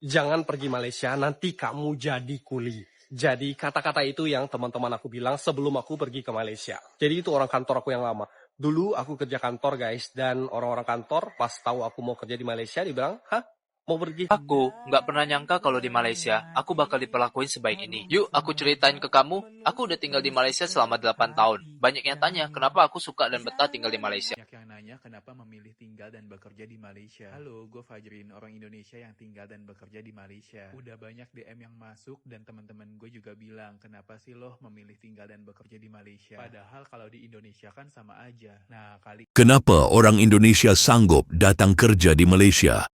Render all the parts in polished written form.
Jangan pergi Malaysia, nanti kamu jadi kuli. Jadi kata-kata itu yang teman-teman aku bilang sebelum aku pergi ke Malaysia. Jadi itu orang kantor aku yang lama. Dulu aku kerja kantor guys, dan orang-orang kantor pas tahu aku mau kerja di Malaysia, dibilang, hah? Mau pergi? Aku nggak pernah nyangka kalau di Malaysia, aku bakal diperlakuin sebaik ini. Yuk, aku ceritain ke kamu, aku udah tinggal di Malaysia selama 8 tahun. Banyak yang tanya, kenapa aku suka dan betah tinggal di Malaysia. Banyak yang nanya kenapa memilih tinggal dan bekerja di Malaysia. Halo, gue Fajrin, orang Indonesia yang tinggal dan bekerja di Malaysia. Udah banyak DM yang masuk dan teman-teman gue juga bilang, kenapa sih lo memilih tinggal dan bekerja di Malaysia? Padahal kalau di Indonesia kan sama aja. Nah, Kenapa orang Indonesia sanggup datang kerja di Malaysia?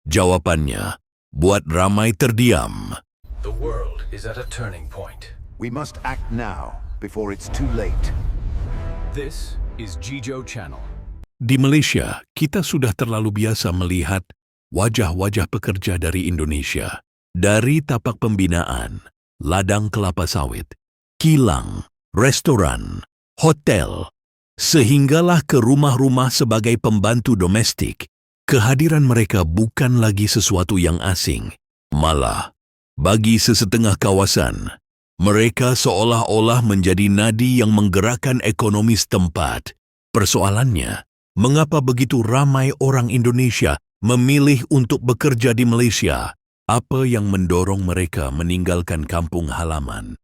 Jawabannya, buat ramai terdiam. The world is at a turning point. We must act now, before it's too late. This is Jijo Channel. Di Malaysia, kita sudah terlalu biasa melihat wajah-wajah pekerja dari Indonesia. Dari tapak pembinaan, ladang kelapa sawit, kilang, restoran, hotel, sehinggalah ke rumah-rumah sebagai pembantu domestik. Kehadiran mereka bukan lagi sesuatu yang asing. Malah, bagi sesetengah kawasan, mereka seolah-olah menjadi nadi yang menggerakkan ekonomi setempat. Persoalannya, mengapa begitu ramai orang Indonesia memilih untuk bekerja di Malaysia? Apa yang mendorong mereka meninggalkan kampung halaman,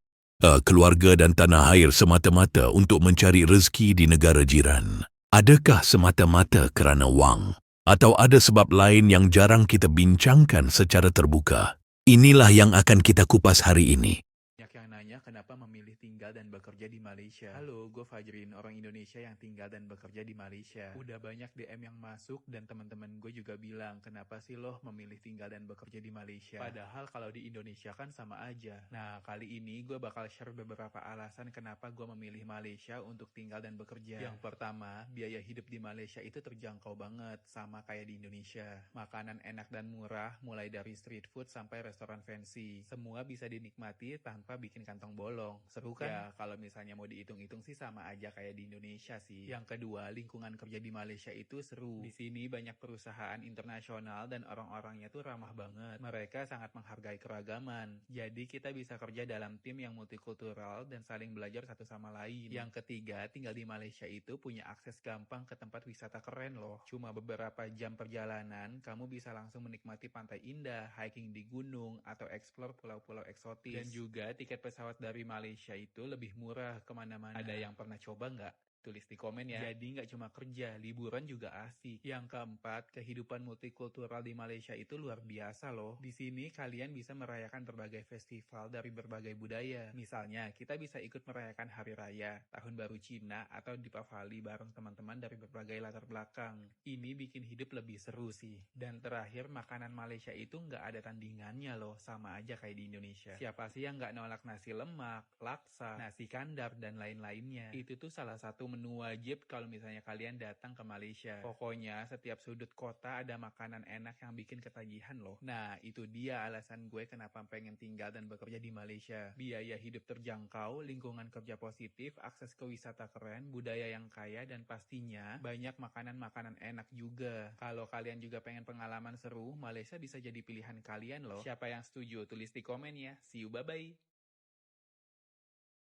keluarga dan tanah air semata-mata untuk mencari rezeki di negara jiran? Adakah semata-mata kerana wang? Atau ada sebab lain yang jarang kita bincangkan secara terbuka? Inilah yang akan kita kupas hari ini. banyak yang nanya kenapa memilih tinggal dan bekerja di Malaysia. Halo, gue Fajrin, orang Indonesia yang tinggal dan bekerja di Malaysia. Udah banyak DM yang masuk dan teman-teman gue juga bilang, kenapa sih lo memilih tinggal dan bekerja di Malaysia? Padahal kalau di Indonesia kan sama aja. Nah, kali ini gue bakal share beberapa alasan kenapa gue memilih Malaysia untuk tinggal dan bekerja. Yang pertama, biaya hidup di Malaysia itu terjangkau banget, sama kayak di Indonesia. Makanan enak dan murah, mulai dari street food sampai restoran fancy. Semua bisa dinikmati tanpa bikin kantong bolong. Seru kan? Ya, kalau misalnya mau dihitung-hitung sih sama aja kayak di Indonesia sih. Yang kedua, lingkungan kerja di Malaysia itu seru. Di sini banyak perusahaan internasional dan orang-orangnya tuh ramah banget. Mereka sangat menghargai keragaman. Jadi kita bisa kerja dalam tim yang multikultural dan saling belajar satu sama lain. Yang ketiga, tinggal di Malaysia itu punya akses gampang ke tempat wisata keren loh. Cuma beberapa jam perjalanan, kamu bisa langsung menikmati pantai indah, hiking di gunung, atau explore pulau-pulau eksotis. Dan juga tiket pesawat dari Malaysia itu lebih murah kemana-mana. Ada yang pernah coba nggak? Tulis di komen ya. Jadi nggak cuma kerja, liburan juga asik. Yang keempat, kehidupan multikultural di Malaysia itu luar biasa loh. Di sini kalian bisa merayakan berbagai festival dari berbagai budaya. Misalnya, kita bisa ikut merayakan Hari Raya, Tahun Baru Cina, atau Deepavali bareng teman-teman dari berbagai latar belakang. Ini bikin hidup lebih seru sih. Dan terakhir, makanan Malaysia itu nggak ada tandingannya loh, sama aja kayak di Indonesia. Siapa sih yang nggak nolak nasi lemak, laksa, nasi kandar, dan lain-lainnya? Itu tuh salah satu menu wajib kalau misalnya kalian datang ke Malaysia. Pokoknya setiap sudut kota ada makanan enak yang bikin ketagihan loh. Nah, itu dia alasan gue kenapa pengen tinggal dan bekerja di Malaysia. Biaya hidup terjangkau, lingkungan kerja positif, akses ke wisata keren, budaya yang kaya, dan pastinya banyak makanan-makanan enak juga. Kalau kalian juga pengen pengalaman seru, Malaysia bisa jadi pilihan kalian loh. Siapa yang setuju? Tulis di komen ya. See you, bye-bye.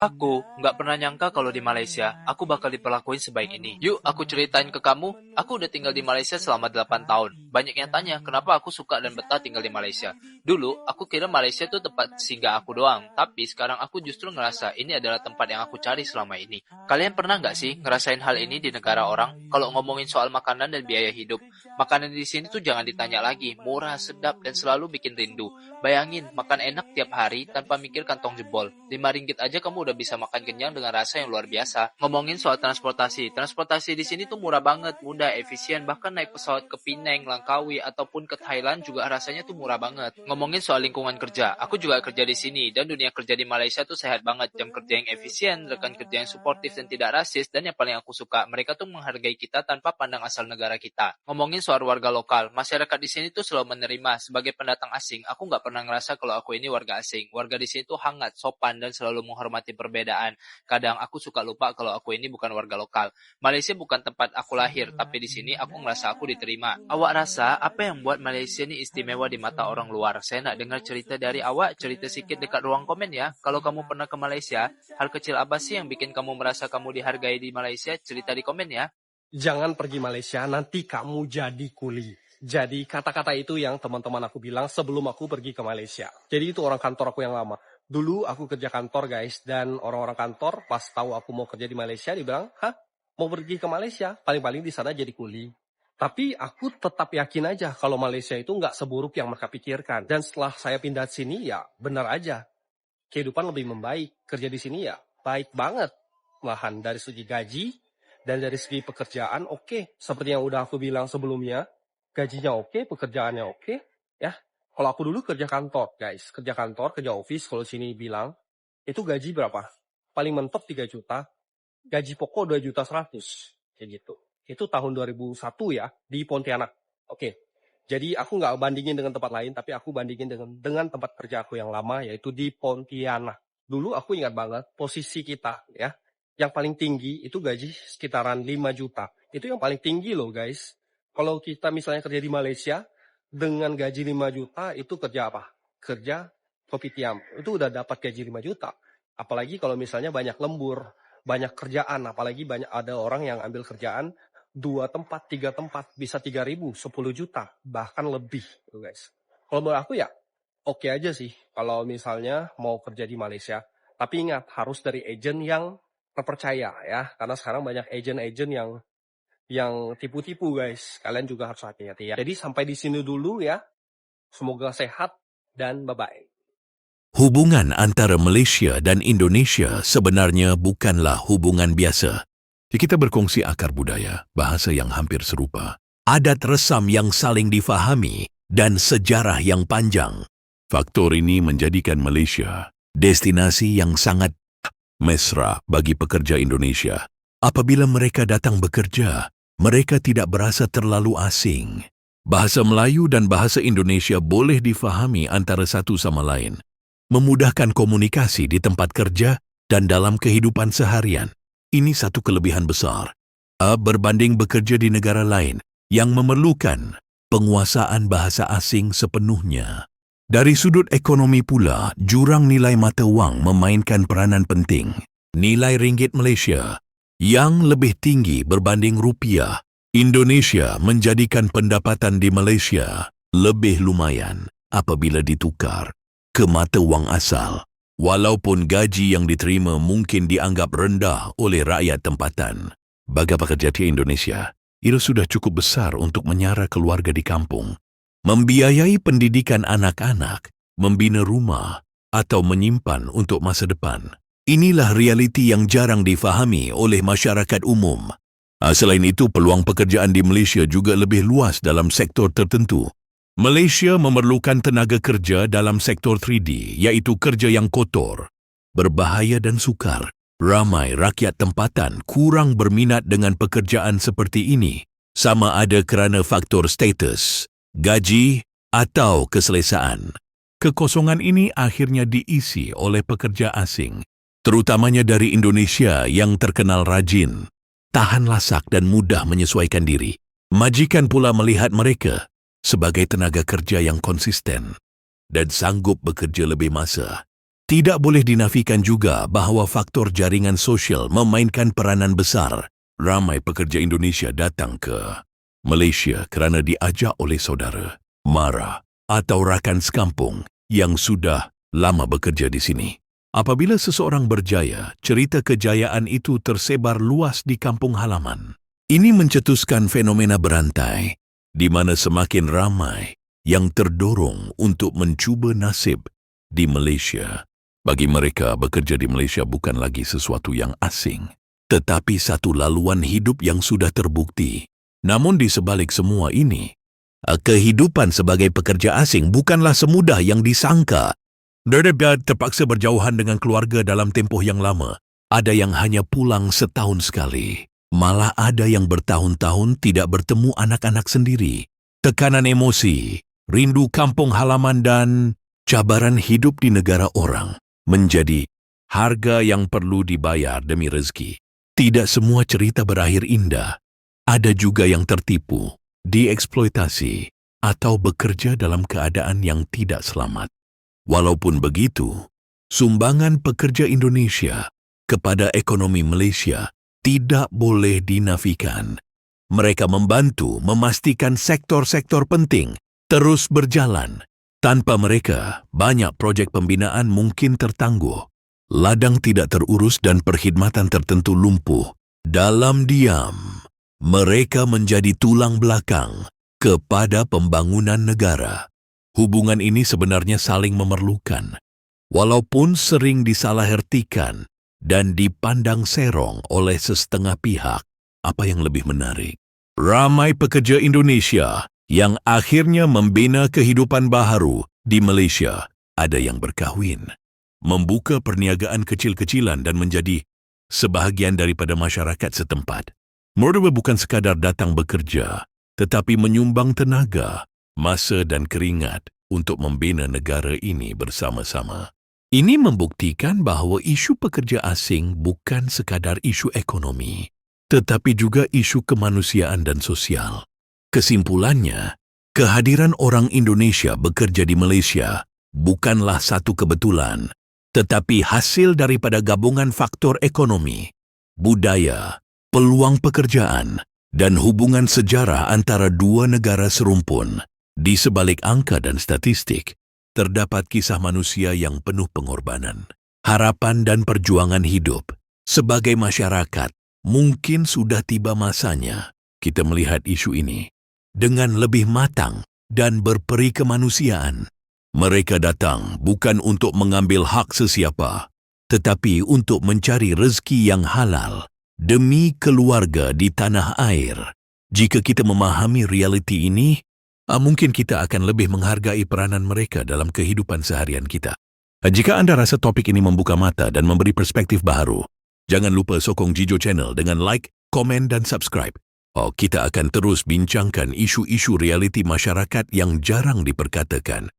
Aku nggak pernah nyangka kalau di Malaysia, aku bakal diperlakuin sebaik ini. Yuk, aku ceritain ke kamu, aku udah tinggal di Malaysia selama 8 tahun. Banyak yang tanya, kenapa aku suka dan betah tinggal di Malaysia. Dulu, aku kira Malaysia itu tempat singgah aku doang. Tapi sekarang aku justru ngerasa ini adalah tempat yang aku cari selama ini. Kalian pernah nggak sih ngerasain hal ini di negara orang? Kalau ngomongin soal makanan dan biaya hidup, makanan di sini tuh jangan ditanya lagi. Murah, sedap, dan selalu bikin rindu. Bayangin, makan enak tiap hari tanpa mikir kantong jebol. 5 ringgit aja kamu udah bisa makan kenyang dengan rasa yang luar biasa. Ngomongin soal transportasi di sini tuh murah banget, mudah, efisien, bahkan naik pesawat ke Penang, Langkawi, ataupun ke Thailand juga rasanya tuh murah banget. Ngomongin soal lingkungan kerja, aku juga kerja di sini, dan dunia kerja di Malaysia tuh sehat banget, jam kerja yang efisien, rekan kerja yang suportif dan tidak rasis, dan yang paling aku suka, mereka tuh menghargai kita tanpa pandang asal negara kita. Ngomongin soal warga lokal. Masyarakat di sini tuh selalu menerima. Sebagai pendatang asing, aku nggak pernah ngerasa kalau aku ini warga asing. Warga di sini tuh hangat, sopan, dan selalu menghormati perbedaan. Kadang aku suka lupa kalau aku ini bukan warga lokal. Malaysia bukan tempat aku lahir, tapi di sini aku ngerasa aku diterima. Awak rasa apa yang buat Malaysia ini istimewa di mata orang luar? Saya nak dengar cerita dari awak, cerita sedikit dekat ruang komen ya. Kalau kamu pernah ke Malaysia, hal kecil apa sih yang bikin kamu merasa kamu dihargai di Malaysia? Cerita di komen ya. Jangan pergi Malaysia, nanti kamu jadi kuli. Jadi kata-kata itu yang teman-teman aku bilang sebelum aku pergi ke Malaysia. Jadi itu orang kantor aku yang lama. Dulu aku kerja kantor guys, dan orang-orang kantor pas tahu aku mau kerja di Malaysia, dibilang, hah? Mau pergi ke Malaysia? Paling-paling di sana jadi kuli. Tapi aku tetap yakin aja kalau Malaysia itu nggak seburuk yang mereka pikirkan. Dan setelah saya pindah sini ya benar aja. Kehidupan lebih membaik. Kerja di sini ya baik banget. Malahan dari segi gaji, dan dari segi pekerjaan, oke. Seperti yang udah aku bilang sebelumnya, gajinya oke, pekerjaannya oke. Ya, kalau aku dulu kerja kantor, guys. Kerja kantor, kerja office, kalau sini bilang, itu gaji berapa? Paling mentok 3 juta. Gaji pokok 2,100,000. Kayak gitu. Itu tahun 2001 ya, di Pontianak. Oke. Jadi aku nggak bandingin dengan tempat lain, tapi aku bandingin dengan tempat kerja aku yang lama, yaitu di Pontianak. Dulu aku ingat banget, posisi kita ya, yang paling tinggi itu gaji sekitaran 5 juta. Itu yang paling tinggi loh guys. Kalau kita misalnya kerja di Malaysia, dengan gaji 5 juta itu kerja apa? Kerja kopitiam. Itu udah dapat gaji 5 juta. Apalagi kalau misalnya banyak lembur, banyak kerjaan. Apalagi banyak ada orang yang ambil kerjaan 2 tempat, 3 tempat. Bisa 3.000, 10 juta. Bahkan lebih tuh guys. Kalau menurut aku ya oke aja sih kalau misalnya mau kerja di Malaysia. Tapi ingat, harus dari agen yang terpercaya ya, karena sekarang banyak agen-agen yang tipu-tipu guys. Kalian juga harus hati-hati ya. Jadi sampai di sini dulu ya. Semoga sehat dan bye-bye. Hubungan antara Malaysia dan Indonesia sebenarnya bukanlah hubungan biasa. Kita berkongsi akar budaya, bahasa yang hampir serupa, adat resam yang saling difahami, dan sejarah yang panjang. Faktor ini menjadikan Malaysia destinasi yang sangat mesra bagi pekerja Indonesia. Apabila mereka datang bekerja, mereka tidak berasa terlalu asing. Bahasa Melayu dan bahasa Indonesia boleh difahami antara satu sama lain, memudahkan komunikasi di tempat kerja dan dalam kehidupan seharian. Ini satu kelebihan besar berbanding bekerja di negara lain yang memerlukan penguasaan bahasa asing sepenuhnya. Dari sudut ekonomi pula, jurang nilai mata wang memainkan peranan penting. Nilai ringgit Malaysia yang lebih tinggi berbanding rupiah, Indonesia menjadikan pendapatan di Malaysia lebih lumayan apabila ditukar ke mata wang asal. Walaupun gaji yang diterima mungkin dianggap rendah oleh rakyat tempatan, bagi pekerja di Indonesia, itu sudah cukup besar untuk menyara keluarga di kampung, membiayai pendidikan anak-anak, membina rumah, atau menyimpan untuk masa depan. Inilah realiti yang jarang difahami oleh masyarakat umum. Selain itu, peluang pekerjaan di Malaysia juga lebih luas dalam sektor tertentu. Malaysia memerlukan tenaga kerja dalam sektor 3D, iaitu kerja yang kotor, berbahaya dan sukar. Ramai rakyat tempatan kurang berminat dengan pekerjaan seperti ini, sama ada kerana faktor status, gaji, atau keselesaan. Kekosongan ini akhirnya diisi oleh pekerja asing, terutamanya dari Indonesia yang terkenal rajin, tahan lasak dan mudah menyesuaikan diri. Majikan pula melihat mereka sebagai tenaga kerja yang konsisten dan sanggup bekerja lebih masa. Tidak boleh dinafikan juga bahawa faktor jaringan sosial memainkan peranan besar. Ramai pekerja Indonesia datang ke Malaysia kerana diajak oleh saudara, mara atau rakan sekampung yang sudah lama bekerja di sini. Apabila seseorang berjaya, cerita kejayaan itu tersebar luas di kampung halaman. Ini mencetuskan fenomena berantai, di mana semakin ramai yang terdorong untuk mencuba nasib di Malaysia. Bagi mereka, bekerja di Malaysia bukan lagi sesuatu yang asing, tetapi satu laluan hidup yang sudah terbukti. Namun di sebalik semua ini, kehidupan sebagai pekerja asing bukanlah semudah yang disangka. Mereka terpaksa berjauhan dengan keluarga dalam tempoh yang lama. Ada yang hanya pulang setahun sekali. Malah ada yang bertahun-tahun tidak bertemu anak-anak sendiri. Tekanan emosi, rindu kampung halaman dan cabaran hidup di negara orang menjadi harga yang perlu dibayar demi rezeki. Tidak semua cerita berakhir indah. Ada juga yang tertipu, dieksploitasi, atau bekerja dalam keadaan yang tidak selamat. Walaupun begitu, sumbangan pekerja Indonesia kepada ekonomi Malaysia tidak boleh dinafikan. Mereka membantu memastikan sektor-sektor penting terus berjalan. Tanpa mereka, banyak projek pembinaan mungkin tertangguh. Ladang tidak terurus dan perkhidmatan tertentu lumpuh. Dalam diam, mereka menjadi tulang belakang kepada pembangunan negara. Hubungan ini sebenarnya saling memerlukan, walaupun sering disalahartikan dan dipandang serong oleh setengah pihak. Apa yang lebih menarik? Ramai pekerja Indonesia yang akhirnya membina kehidupan baharu di Malaysia. Ada yang berkahwin, membuka perniagaan kecil-kecilan dan menjadi sebahagian daripada masyarakat setempat. Mereka bukan sekadar datang bekerja, tetapi menyumbang tenaga, masa dan keringat untuk membina negara ini bersama-sama. Ini membuktikan bahawa isu pekerja asing bukan sekadar isu ekonomi, tetapi juga isu kemanusiaan dan sosial. Kesimpulannya, kehadiran orang Indonesia bekerja di Malaysia bukanlah satu kebetulan, tetapi hasil daripada gabungan faktor ekonomi, budaya, peluang pekerjaan, dan hubungan sejarah antara dua negara serumpun. Di sebalik angka dan statistik, terdapat kisah manusia yang penuh pengorbanan, harapan dan perjuangan hidup. Sebagai masyarakat, mungkin sudah tiba masanya kita melihat isu ini dengan lebih matang dan berperi kemanusiaan. Mereka datang bukan untuk mengambil hak sesiapa, tetapi untuk mencari rezeki yang halal demi keluarga di tanah air. Jika kita memahami realiti ini, mungkin kita akan lebih menghargai peranan mereka dalam kehidupan seharian kita. Jika anda rasa topik ini membuka mata dan memberi perspektif baru, jangan lupa sokong Jijo Channel dengan like, komen dan subscribe. Kita akan terus bincangkan isu-isu realiti masyarakat yang jarang diperkatakan,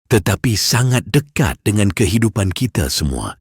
tetapi sangat dekat dengan kehidupan kita semua.